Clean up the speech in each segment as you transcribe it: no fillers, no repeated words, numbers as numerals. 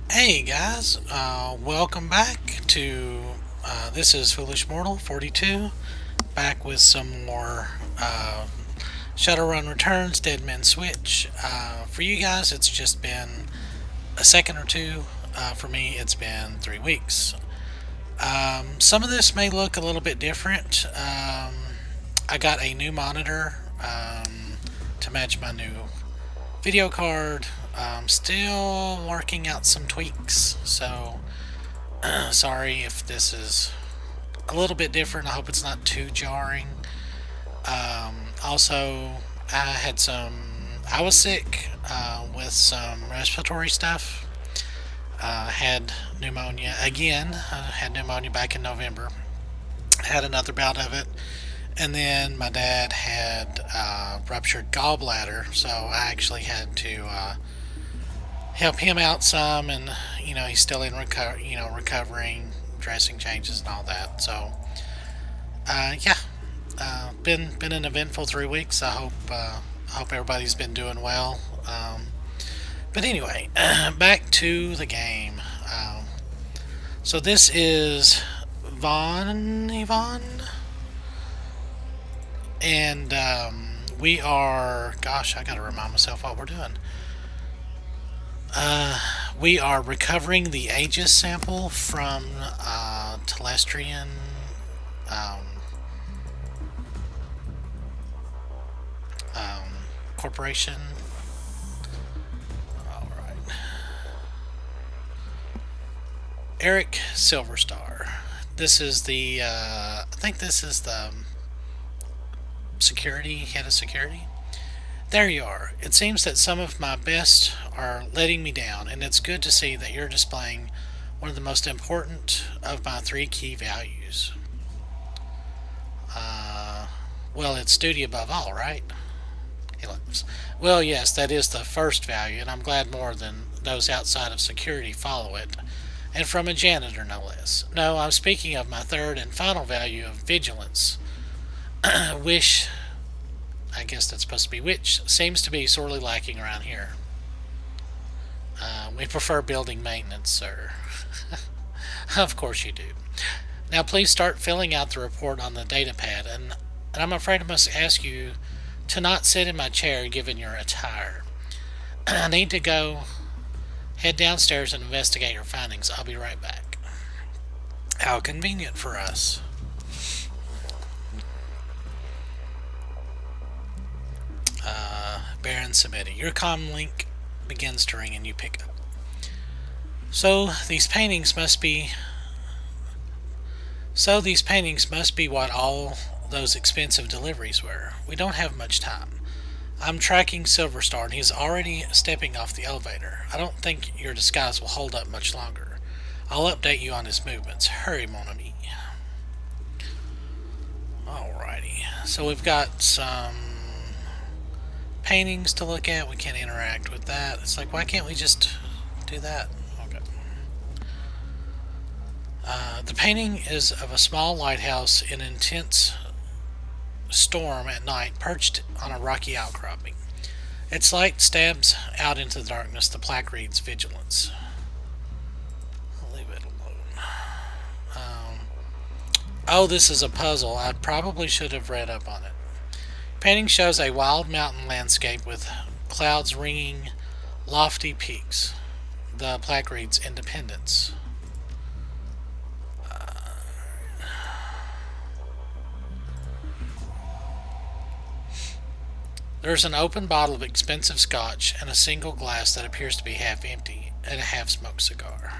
Hey guys, welcome back to this is Foolish Mortal 42, back with some more Shadowrun Returns, Dead Men Switch. For you guys, it's just been a second or two. For me, it's been 3 weeks. Some of this may look a little bit different. I got a new monitor to match my new video card. Still working out some tweaks, so sorry if this is a little bit different. I hope it's not too jarring. Also, I was sick with some respiratory stuff. Had pneumonia again. Had pneumonia back in November. Had another bout of it. And then my dad had ruptured gallbladder, so I actually had to help him out some, and he's still in recovering, dressing changes and all that. So yeah, been an eventful 3 weeks. I hope everybody's been doing well. But anyway, back to the game. So this is Yvonne, and we are. Gosh, I gotta remind myself what we're doing. We are recovering the Aegis sample from Telestrian um, um, Corporation. All right. Eric Silverstar. This is I think this is the head of security. There you are. It seems that some of my best are letting me down, and it's good to see that you're displaying one of the most important of my three key values. Uh, well, it's duty above all, right? He laughs. Well, yes, that is the first value, and I'm glad more than those outside of security follow it, and from a janitor no less. No, I'm speaking of my third and final value of vigilance. Wish, I guess that's supposed to be which, seems to be sorely lacking around here. We prefer building maintenance, sir. Of course you do. Now please start filling out the report on the data pad, and I'm afraid I must ask you to not sit in my chair given your attire. I need to go head downstairs and investigate your findings. I'll be right back. How convenient for us. Baron submitting. Your comm link begins to ring and you pick up. So these paintings must be what all those expensive deliveries were. We don't have much time. I'm tracking Silverstar and he's already stepping off the elevator. I don't think your disguise will hold up much longer. I'll update you on his movements. Hurry, mon ami. Alrighty. So we've got some paintings to look at. We can't interact with that. It's like, why can't we just do that? Okay. The painting is of a small lighthouse in intense storm at night, perched on a rocky outcropping. Its light stabs out into the darkness. The plaque reads Vigilance. I'll leave it alone. Oh, this is a puzzle. I probably should have read up on it. Painting shows a wild mountain landscape with clouds ringing lofty peaks. The plaque reads Independence. There's an open bottle of expensive scotch and a single glass that appears to be half empty and a half smoked cigar.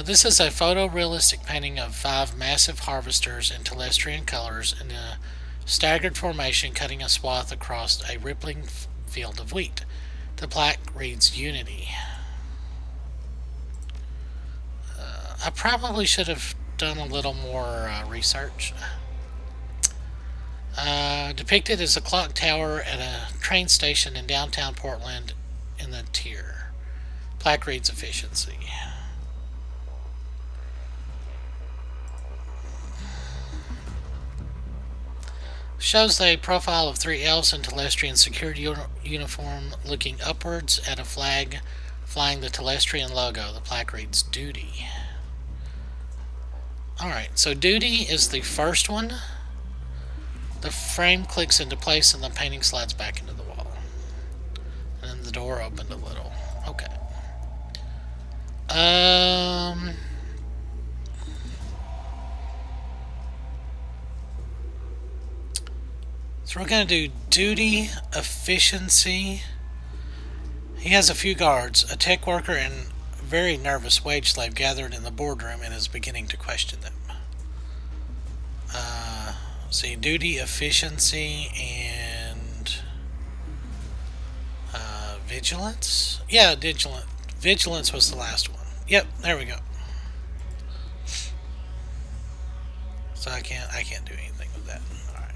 This is a photorealistic painting of five massive harvesters in Telestrian colors in a staggered formation cutting a swath across a rippling field of wheat. The plaque reads Unity. I probably should have done a little more research. Depicted as a clock tower at a train station in downtown Portland in the tier. Plaque reads Efficiency. Shows a profile of three elves in Telestrian security uniform looking upwards at a flag flying the Telestrian logo. The plaque reads Duty. Alright, so Duty is the first one. The frame clicks into place and the painting slides back into the wall. And then the door opened a little. Okay. So we're going to do duty, efficiency. He has a few guards. A tech worker and a very nervous wage slave gathered in the boardroom and is beginning to question them. See, duty, efficiency, and vigilance. Yeah, vigilant. Vigilance was the last one. Yep, there we go. So I can't do anything with that. All right.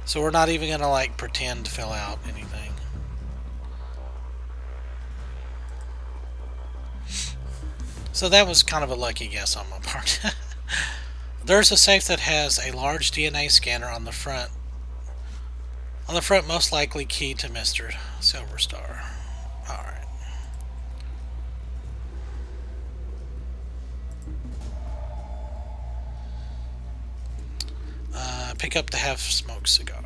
So we're not even gonna like pretend to fill out anything. So that was kind of a lucky guess on my part. There's a safe that has a large DNA scanner on the front. On the front, most likely key to Mr. Silverstar. Alright. Pick up the half-smoked cigar.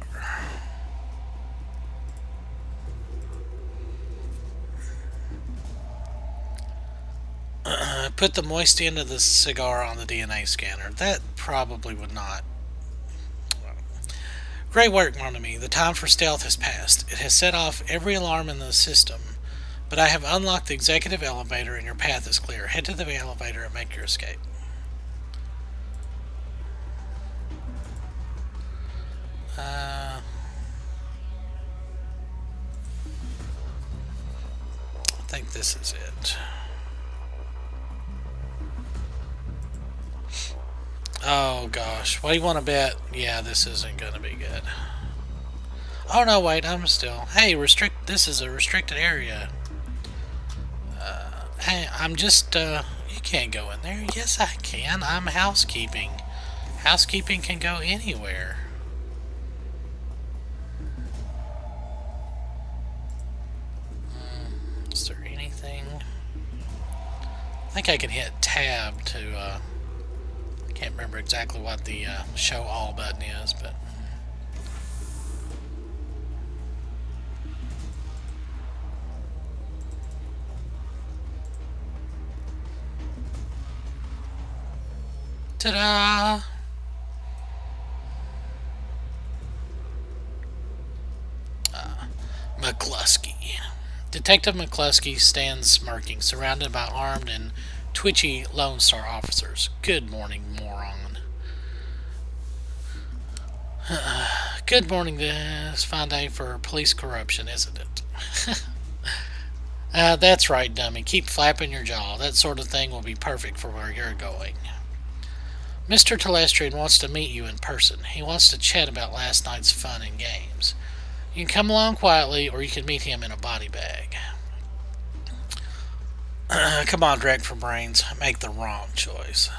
Put the moist end of the cigar on the DNA scanner. That probably would not. Great work, mon ami. The time for stealth has passed. It has set off every alarm in the system, but I have unlocked the executive elevator and your path is clear. Head to the elevator and make your escape. I think this is it. Oh gosh, what do you want to bet? Yeah, this isn't gonna be good. Oh no, wait, I'm still. Hey, this is a restricted area. Hey, I'm just, you can't go in there. Yes, I can. I'm housekeeping. Housekeeping can go anywhere. Is there anything? I think I can hit tab to, I can't remember exactly what the show all button is, but ta-da! McCluskey. Detective McCluskey stands smirking, surrounded by armed and twitchy Lone Star officers. Good morning, moron. Good morning. This fine day for police corruption, isn't it? That's right, dummy. Keep flapping your jaw. That sort of thing will be perfect for where you're going. Mr. Telestrian wants to meet you in person. He wants to chat about last night's fun and games. You can come along quietly, or you can meet him in a body bag. Come on, Drag for Brains. Make the wrong choice.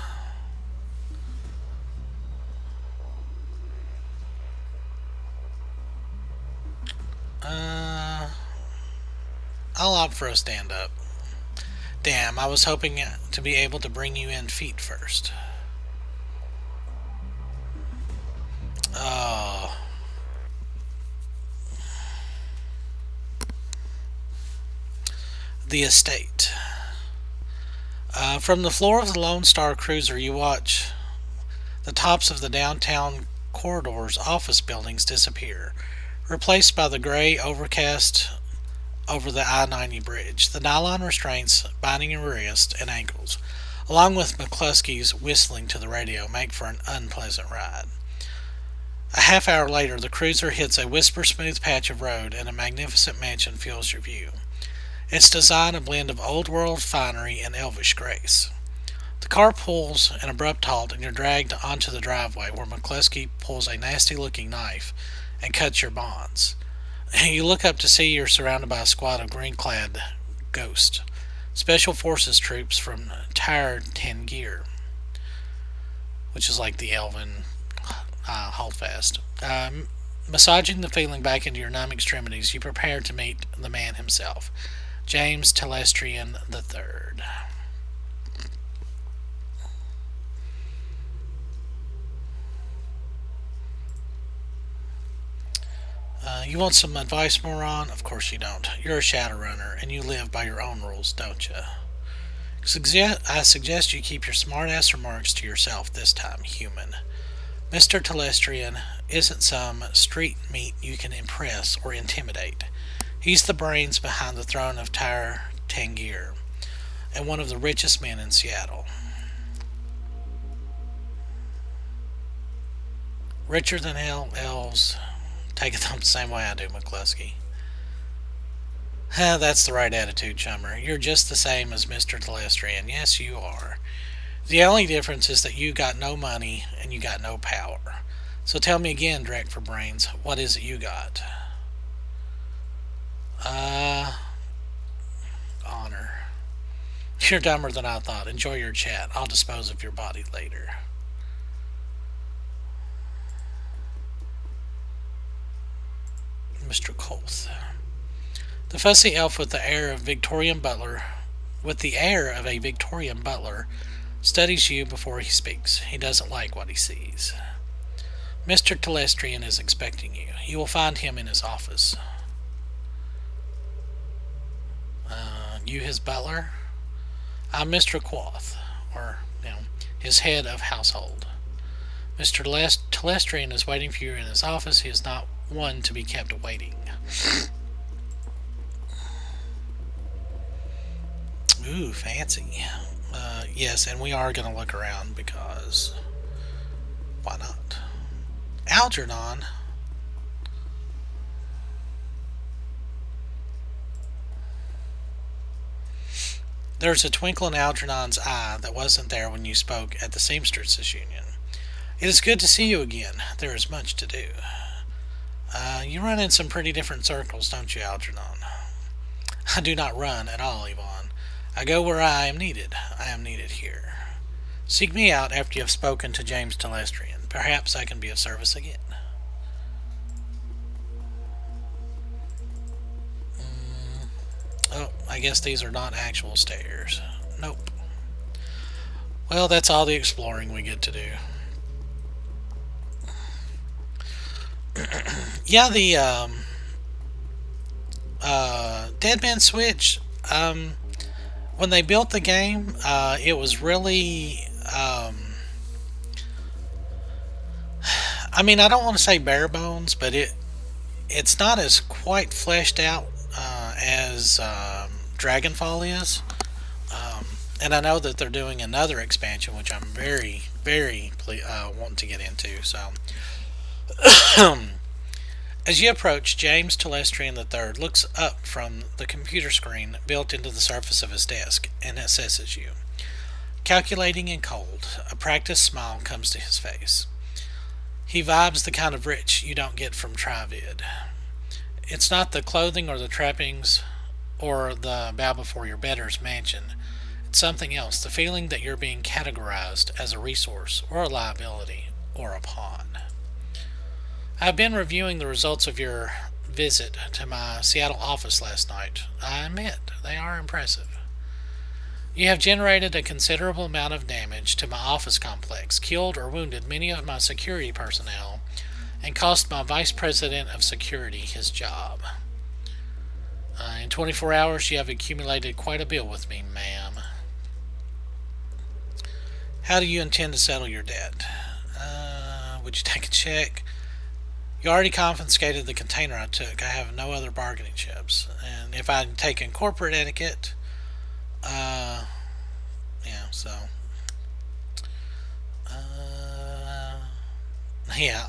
I'll opt for a stand-up. Damn, I was hoping to be able to bring you in feet first. Oh. The estate. From the floor of the Lone Star Cruiser, you watch the tops of the downtown corridor's office buildings disappear, replaced by the gray overcast over the I-90 bridge. The nylon restraints binding your wrists and ankles, along with McCluskey's whistling to the radio, make for an unpleasant ride. A half hour later, the cruiser hits a whisper-smooth patch of road and a magnificent mansion fills your view. Its design a blend of old-world finery and elvish grace. The car pulls an abrupt halt and you're dragged onto the driveway where McCluskey pulls a nasty-looking knife and cuts your bonds. You look up to see you're surrounded by a squad of green-clad ghosts, special forces troops from Tired 10 Gear, which is like the elven hold fast. Massaging the feeling back into your numb extremities, you prepare to meet the man himself, James Telestrian III. You want some advice, moron? Of course you don't. You're a Shadowrunner, and you live by your own rules, don't you? I suggest you keep your smart-ass remarks to yourself this time, human. Mr. Telestrian isn't some street meat you can impress or intimidate. He's the brains behind the throne of Tyre Tangier, and one of the richest men in Seattle. Richer than hell, elves. Take it the same way I do, McCluskey. That's the right attitude, chummer. You're just the same as Mr. Telestrian. Yes, you are. The only difference is that you got no money and you got no power. So tell me again, Drek for Brains, what is it you got? Uh, Honor. You're dumber than I thought. Enjoy your chat. I'll dispose of your body later. Mr. Colth. The fussy elf with the air of a Victorian butler, studies you before he speaks. He doesn't like what he sees. Mr. Telestrian is expecting you. You will find him in his office. You his butler? I'm Mr. Quoth, or, his head of household. Mr. Telestrian is waiting for you in his office. He is not one to be kept waiting. Ooh, fancy. Yes, and we are going to look around because why not? Algernon. There's a twinkle in Algernon's eye that wasn't there when you spoke at the Seamstresses Union. It is good to see you again. There is much to do. You run in some pretty different circles, don't you, Algernon? I do not run at all, Yvonne. I go where I am needed. I am needed here. Seek me out after you have spoken to James Telestrian. Perhaps I can be of service again. Oh, I guess these are not actual stairs. Nope. Well, that's all the exploring we get to do. Yeah, the Dead Man Switch. When they built the game, it was really. I mean, I don't want to say bare bones, but it's not as quite fleshed out as Dragonfall is. And I know that they're doing another expansion, which I'm very, very wanting to get into. So, as you approach, James Telestrian III looks up from the computer screen built into the surface of his desk and assesses you. Calculating and cold, a practiced smile comes to his face. He vibes the kind of rich you don't get from Trivid. It's not the clothing or the trappings or the bow before your betters mansion. It's something else, the feeling that you're being categorized as a resource or a liability or a pawn. I've been reviewing the results of your visit to my Seattle office last night. I admit, they are impressive. You have generated a considerable amount of damage to my office complex, killed or wounded many of my security personnel, and cost my Vice President of Security his job. In 24 hours, you have accumulated quite a bill with me, ma'am. How do you intend to settle your debt? Would you take a check? You already confiscated the container I took. I have no other bargaining chips. And if I'd taken corporate etiquette, so. Yeah.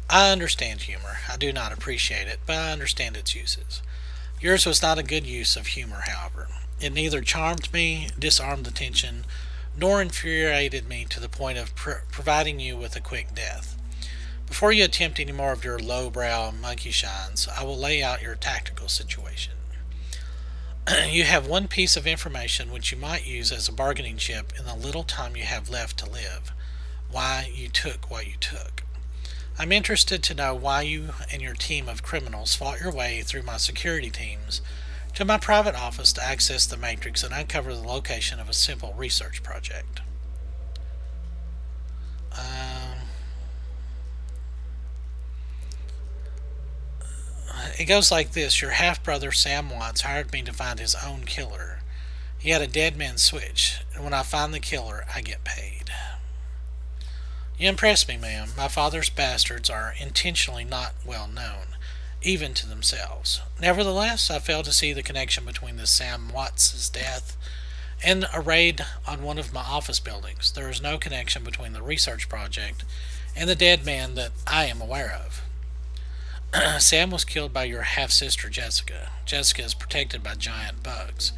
I understand humor. I do not appreciate it, but I understand its uses. Yours was not a good use of humor, however. It neither charmed me, disarmed the tension, nor infuriated me to the point of providing you with a quick death. Before you attempt any more of your lowbrow monkey shines, I will lay out your tactical situation. You have one piece of information which you might use as a bargaining chip in the little time you have left to live. why you took what you took. I'm interested to know why you and your team of criminals fought your way through my security teams to my private office to access the Matrix and uncover the location of a simple research project. Um, it goes like this: your half brother Sam Watts hired me to find his own killer. He had a dead man switch, and when I find the killer, I get paid. You impress me, ma'am. My father's bastards are intentionally not well known, even to themselves. Nevertheless, I fail to see the connection between this Sam Watts's death and a raid on one of my office buildings. There is no connection between the research project and the dead man that I am aware of. Sam was killed by your half sister Jessica. Jessica is protected by giant bugs.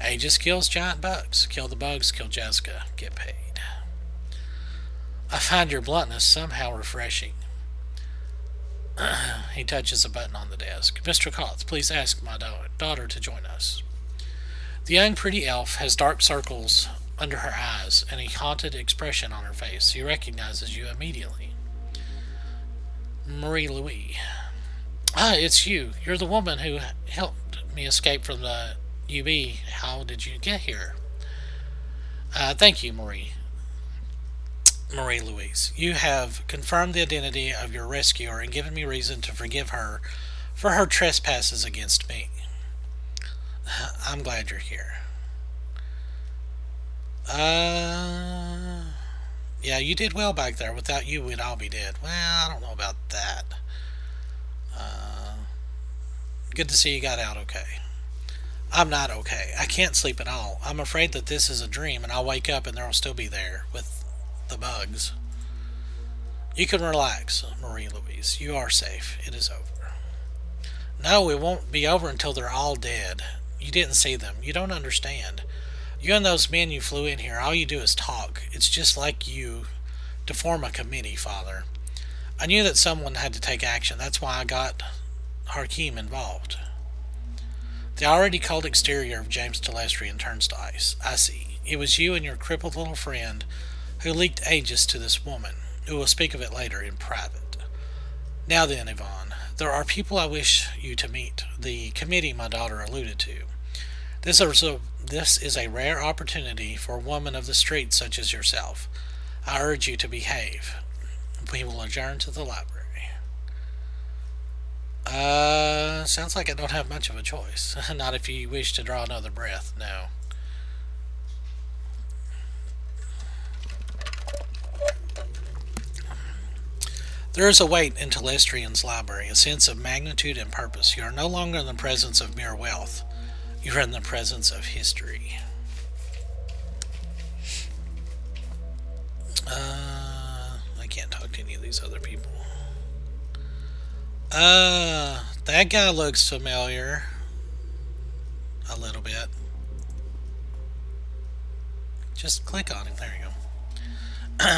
Aegis kills giant bugs. Kill the bugs, kill Jessica. Get paid. I find your bluntness somehow refreshing. He touches a button on the desk. Mr. Koth, please ask my daughter to join us. The young pretty elf has dark circles under her eyes and a haunted expression on her face. She recognizes you immediately. Marie Louise. Ah, it's you. You're the woman who helped me escape from the UB. How did you get here? Thank you, Marie Louise. You have confirmed the identity of your rescuer and given me reason to forgive her for her trespasses against me. I'm glad you're here. Yeah, you did well back there. Without you, we'd all be dead. Well, I don't know about that. Uh, Good to see you got out okay. I'm not okay. I can't sleep at all. I'm afraid that this is a dream and I'll wake up and they'll still be there with the bugs. You can relax, Marie Louise. You are safe. It is over. No, it won't be over until they're all dead. You didn't see them. You don't understand. You and those men you flew in here, all you do is talk. It's just like you to form a committee, Father. I knew that someone had to take action. That's why I got Harkeem involved. The already cold exterior of James Telestrian turns to ice. I see. It was you and your crippled little friend who leaked Aegis to this woman. We will speak of it later in private. Now then, Yvonne, there are people I wish you to meet. The committee my daughter alluded to. This is a rare opportunity for a woman of the streets such as yourself. I urge you to behave. We will adjourn to the library. Sounds like I don't have much of a choice. Not if you wish to draw another breath, no. There is a weight in Telestrian's library, a sense of magnitude and purpose. You are no longer in the presence of mere wealth. You are in the presence of history. I can't talk to any of these other people. That guy looks familiar. A little bit. Just click on him. There you go.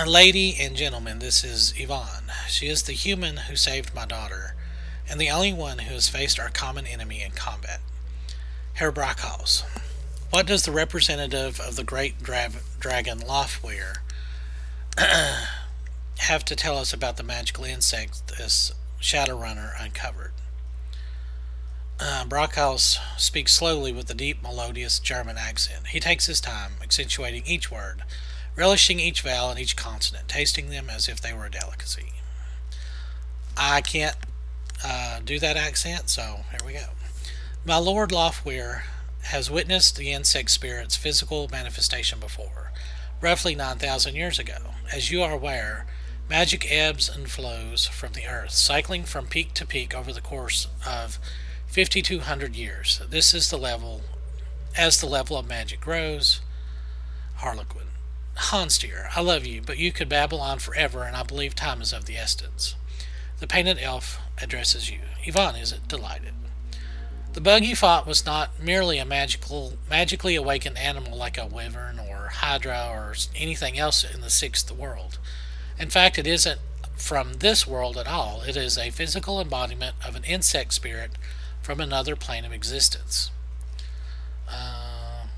Lady and gentlemen, this is Yvonne. She is the human who saved my daughter, and the only one who has faced our common enemy in combat. Herr Brockhaus, what does the representative of the great dragon Loftweir have to tell us about the magical insect this Shadowrunner uncovered? Brockhaus speaks slowly with a deep, melodious German accent. He takes his time, accentuating each word, relishing each vowel and each consonant, tasting them as if they were a delicacy. I can't do that accent, so here we go. My Lord Loftweir has witnessed the insect spirit's physical manifestation before, roughly 9,000 years ago. As you are aware, magic ebbs and flows from the earth, cycling from peak to peak over the course of 5,200 years. This is the level, as the level of magic grows. Harlequin. Hans dear, I love you, but you could babble on forever, and I believe time is of the essence. The painted elf addresses you. Yvonne is delighted. The bug you fought was not merely a magically awakened animal like a wyvern or hydra or anything else in the sixth world. In fact, it isn't from this world at all. It is a physical embodiment of an insect spirit from another plane of existence.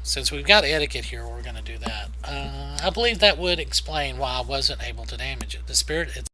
since we've got etiquette here, we're going to do that. I believe that would explain why I wasn't able to damage it. The spirit